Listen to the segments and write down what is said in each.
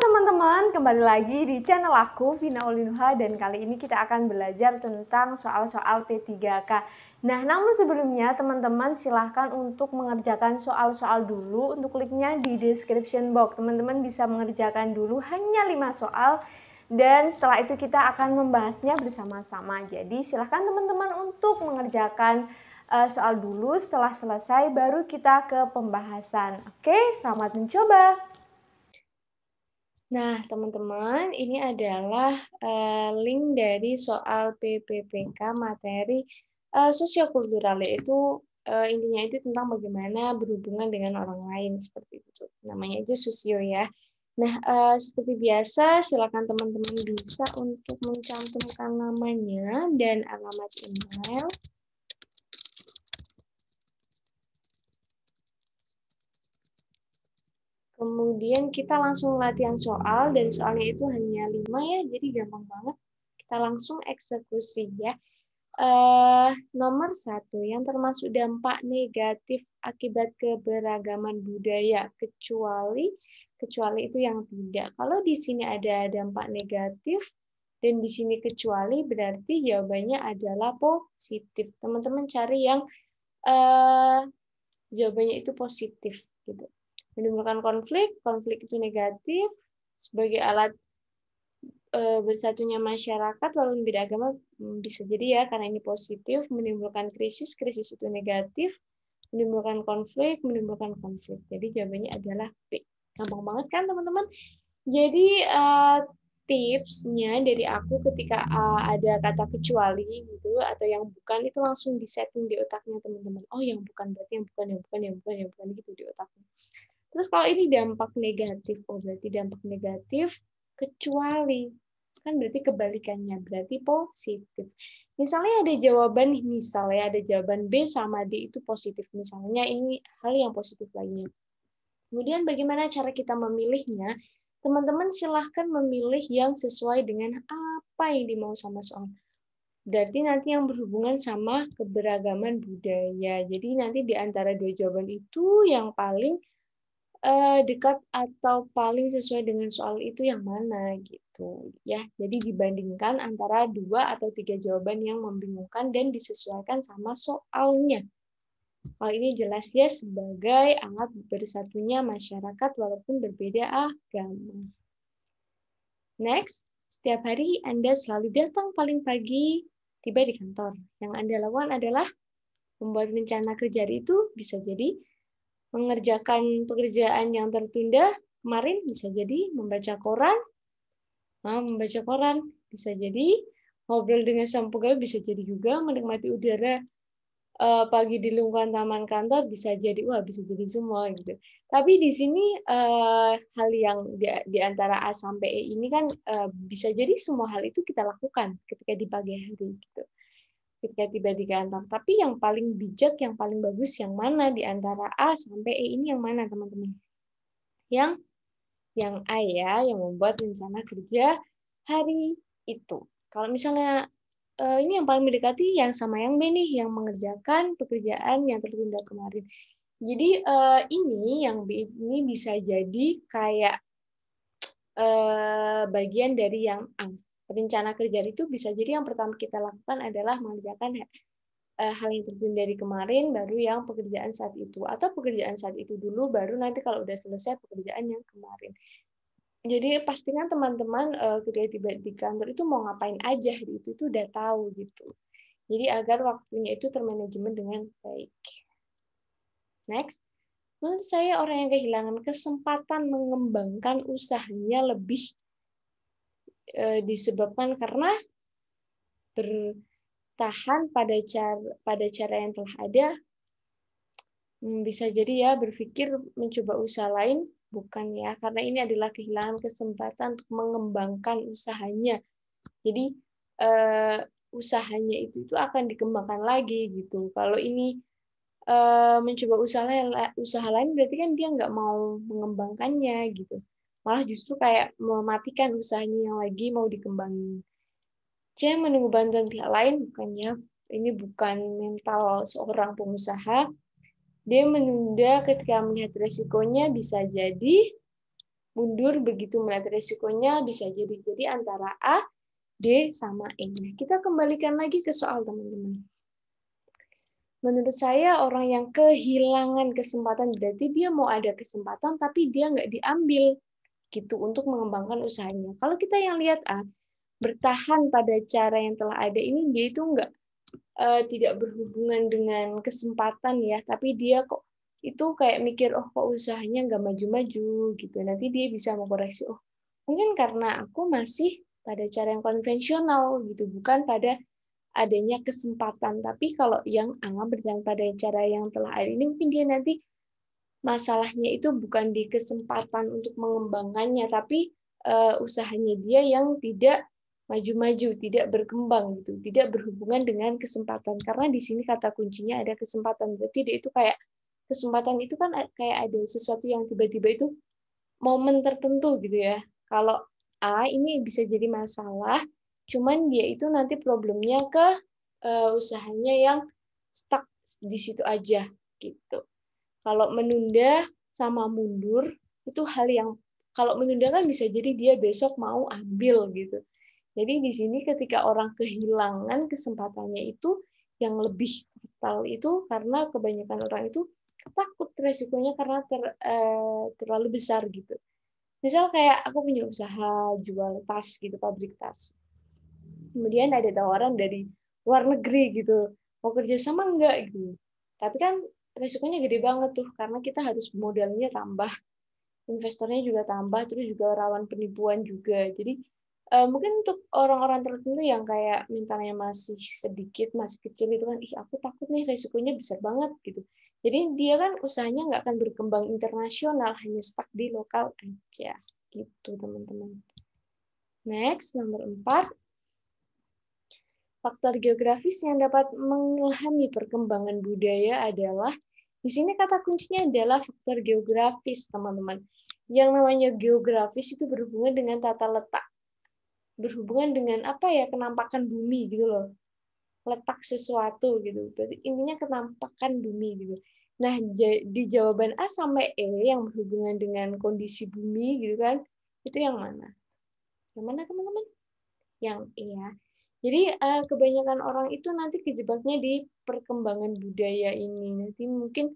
teman-teman, kembali lagi di channel aku, Vina Olinuha, dan kali ini kita akan belajar tentang soal-soal P3K. Nah, namun sebelumnya teman-teman silahkan untuk mengerjakan soal-soal dulu, untuk linknya di description box. Teman-teman bisa mengerjakan dulu hanya 5 soal, dan setelah itu kita akan membahasnya bersama-sama. Jadi silahkan teman-teman untuk mengerjakan soal dulu, setelah selesai baru kita ke pembahasan. Oke, selamat mencoba. Nah, teman-teman, ini adalah link dari soal PPPK materi sosiokultural, yaitu intinya itu tentang bagaimana berhubungan dengan orang lain, seperti itu. Namanya aja sosio ya. Nah, seperti biasa, silakan teman-teman bisa untuk mencantumkan namanya dan alamat email. Kemudian kita langsung latihan soal, dan soalnya itu hanya 5 ya, jadi gampang banget. Kita langsung eksekusi ya. Nomor 1, yang termasuk dampak negatif akibat keberagaman budaya, kecuali itu yang tidak. Kalau di sini ada dampak negatif, dan di sini kecuali, berarti jawabannya adalah positif. Teman-teman cari yang jawabannya itu positif gitu. Menimbulkan konflik itu negatif, sebagai alat bersatunya masyarakat lalu beda agama, bisa jadi ya karena ini positif. Menimbulkan krisis itu negatif. Menimbulkan konflik. Jadi jawabannya adalah B. Gampang banget kan teman-teman? Jadi tipsnya dari aku ketika ada kata kecuali gitu atau yang bukan, itu langsung disetting di otaknya teman-teman. Oh, yang bukan berarti yang bukan gitu di otaknya. Terus kalau ini dampak negatif, oh berarti dampak negatif kecuali, kan berarti kebalikannya, berarti positif. Misalnya ada jawaban, misalnya ada jawaban B sama D itu positif, misalnya ini hal yang positif lainnya. Kemudian bagaimana cara kita memilihnya? Teman-teman silahkan memilih yang sesuai dengan apa yang dimau sama soal. Berarti nanti yang berhubungan sama keberagaman budaya. Jadi nanti di antara dua jawaban itu yang paling dekat atau paling sesuai dengan soal itu yang mana gitu ya. Jadi dibandingkan antara 2 atau 3 jawaban yang membingungkan dan disesuaikan sama soalnya. Hal ini jelas ya sebagai alat bersatunya masyarakat walaupun berbeda agama. Next, setiap hari Anda selalu datang paling pagi, tiba di kantor. Yang Anda lakukan adalah membuat rencana kerja itu, bisa jadi mengerjakan pekerjaan yang tertunda kemarin, bisa jadi membaca koran, bisa jadi ngobrol dengan sang pegawai, bisa jadi juga menikmati udara pagi di lingkungan taman kantor, bisa jadi semua gitu. Tapi di sini hal yang di antara A sampai E ini kan bisa jadi semua hal itu kita lakukan ketika di pagi hari gitu. Ketika tiba di kantor. Tapi yang paling bijak, yang paling bagus yang mana di antara A sampai E ini yang mana, teman-teman? Yang A ya, yang membuat rencana kerja hari itu. Kalau misalnya ini yang paling mendekati yang sama yang B nih, yang mengerjakan pekerjaan yang tertunda kemarin. Jadi ini yang B ini bisa jadi kayak bagian dari yang A. Rencana kerja itu bisa jadi yang pertama kita lakukan adalah mengerjakan hal yang tertunda dari kemarin, baru yang pekerjaan saat itu. Atau pekerjaan saat itu dulu, baru nanti kalau udah selesai pekerjaan yang kemarin. Jadi pastikan teman-teman ketika tiba di kantor itu mau ngapain aja, itu udah tahu gitu. Jadi agar waktunya itu termanajemen dengan baik. Next. Menurut saya orang yang kehilangan kesempatan mengembangkan usahanya lebih disebabkan karena bertahan pada cara yang telah ada. Bisa jadi ya berpikir mencoba usaha lain, bukan ya, karena ini adalah kehilangan kesempatan untuk mengembangkan usahanya. Jadi usahanya itu akan dikembangkan lagi gitu. Kalau ini mencoba usaha lain, berarti kan dia nggak mau mengembangkannya gitu. Malah justru kayak mematikan usahanya yang lagi mau dikembangin. Jangan menunggu bantuan pihak lain, bukannya ini bukan mental seorang pengusaha. Dia menunda ketika melihat resikonya, bisa jadi mundur begitu melihat resikonya, bisa jadi antara A, D, sama E. Nah, kita kembalikan lagi ke soal, teman-teman. Menurut saya orang yang kehilangan kesempatan berarti dia mau ada kesempatan tapi dia nggak diambil gitu untuk mengembangkan usahanya. Kalau kita yang lihat A, bertahan pada cara yang telah ada ini dia itu nggak tidak berhubungan dengan kesempatan ya, tapi dia kok itu kayak mikir oh kok usahanya nggak maju-maju gitu. Nanti dia bisa mengkoreksi oh mungkin karena aku masih pada cara yang konvensional gitu, bukan pada adanya kesempatan. Tapi kalau yang berjalan pada cara yang telah ada ini, mungkin dia nanti masalahnya itu bukan di kesempatan untuk mengembangkannya, tapi usahanya dia yang tidak maju-maju, tidak berkembang gitu, tidak berhubungan dengan kesempatan. Karena di sini kata kuncinya ada kesempatan. Berarti dia itu kayak kesempatan itu kan kayak ada sesuatu yang tiba-tiba itu momen tertentu gitu ya. Kalau A ini bisa jadi masalah, cuman dia itu nanti problemnya ke usahanya yang stuck di situ aja gitu. Kalau menunda sama mundur itu hal yang kalau menunda kan bisa jadi dia besok mau ambil gitu. Jadi di sini ketika orang kehilangan kesempatannya itu yang lebih fatal itu karena kebanyakan orang itu takut resikonya karena terlalu besar gitu. Misal kayak aku punya usaha jual tas gitu, pabrik tas. Kemudian ada tawaran dari luar negeri gitu, mau kerja sama enggak gitu. Tapi kan resikonya gede banget tuh, karena kita harus modalnya tambah, investornya juga tambah, terus juga rawan penipuan juga. Jadi mungkin untuk orang-orang tertentu yang kayak mentalnya masih sedikit, masih kecil itu kan, ih aku takut nih resikonya besar banget gitu. Jadi dia kan usahanya nggak akan berkembang internasional, hanya stuck di lokal aja. Gitu teman-teman. Next, nomor 4. Faktor geografis yang dapat mengilhami perkembangan budaya adalah, di sini kata kuncinya adalah faktor geografis, teman-teman. Yang namanya geografis itu berhubungan dengan tata letak. Berhubungan dengan apa ya, kenampakan bumi gitu loh. Letak sesuatu gitu. Berarti intinya kenampakan bumi gitu. Nah, di jawaban A sampai E yang berhubungan dengan kondisi bumi gitu kan, itu yang mana? Yang mana teman-teman? Yang E ya. Jadi kebanyakan orang itu nanti kejebaknya di perkembangan budaya ini. Nanti mungkin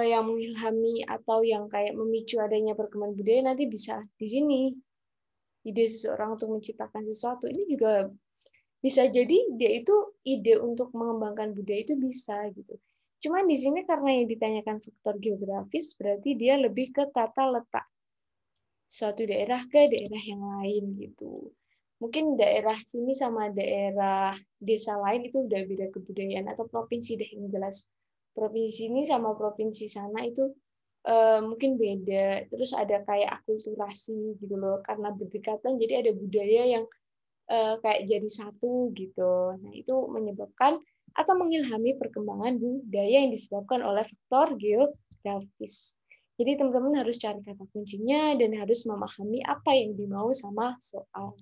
yang mengilhami atau yang kayak memicu adanya perkembangan budaya nanti bisa di sini. Ide seseorang untuk menciptakan sesuatu ini juga bisa jadi dia itu ide untuk mengembangkan budaya itu bisa gitu. Cuman di sini karena yang ditanyakan faktor geografis berarti dia lebih ke tata letak suatu daerah ke daerah yang lain gitu. Mungkin daerah sini sama daerah desa lain itu udah beda kebudayaan atau provinsi deh yang jelas. Provinsi ini sama provinsi sana itu mungkin beda. Terus ada kayak akulturasi gitu loh, karena berdekatan jadi ada budaya yang kayak jadi satu gitu. Nah, itu menyebabkan atau mengilhami perkembangan budaya yang disebabkan oleh faktor geografis. Jadi teman-teman harus cari kata kuncinya dan harus memahami apa yang dimau sama soal.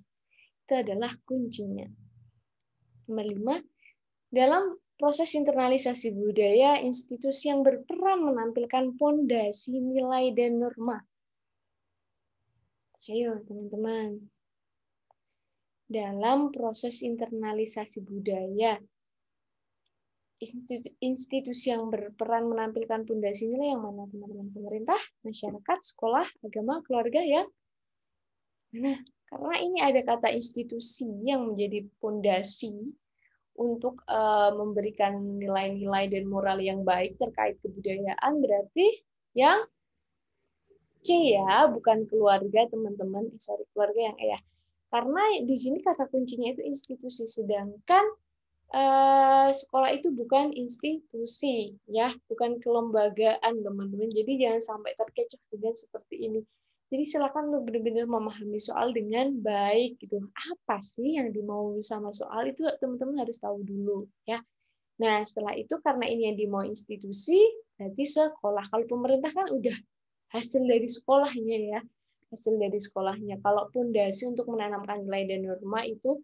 Itu adalah kuncinya. Nomor 5, dalam proses internalisasi budaya, institusi yang berperan menampilkan pondasi nilai dan norma. Ayo teman-teman. Dalam proses internalisasi budaya, institusi yang berperan menampilkan pondasi nilai yang mana teman-teman? Pemerintah, masyarakat, sekolah, agama, keluarga ya. Nah, karena ini ada kata institusi yang menjadi pondasi untuk memberikan nilai-nilai dan moral yang baik terkait kebudayaan, berarti yang C ya, bukan keluarga teman-teman. Sorry, keluarga yang E ya. Karena di sini kata kuncinya itu institusi, sedangkan sekolah itu bukan institusi, ya, bukan kelembagaan teman-teman. Jadi jangan sampai terkecoh dengan seperti ini. Jadi silakan untuk benar-benar memahami soal dengan baik gitu. Apa sih yang dimau sama soal itu teman-teman harus tahu dulu ya. Nah, setelah itu karena ini yang dimau institusi, berarti sekolah. Kalau pemerintah kan udah hasil dari sekolahnya ya. Hasil dari sekolahnya. Kalau pondasi untuk menanamkan nilai dan norma itu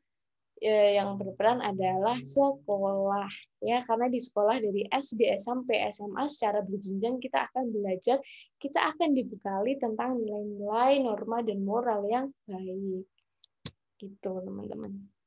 yang berperan adalah sekolah, ya, karena di sekolah dari SD sampai SMA secara berjenjang kita akan belajar, kita akan dibekali tentang nilai-nilai, norma dan moral yang baik, gitu teman-teman.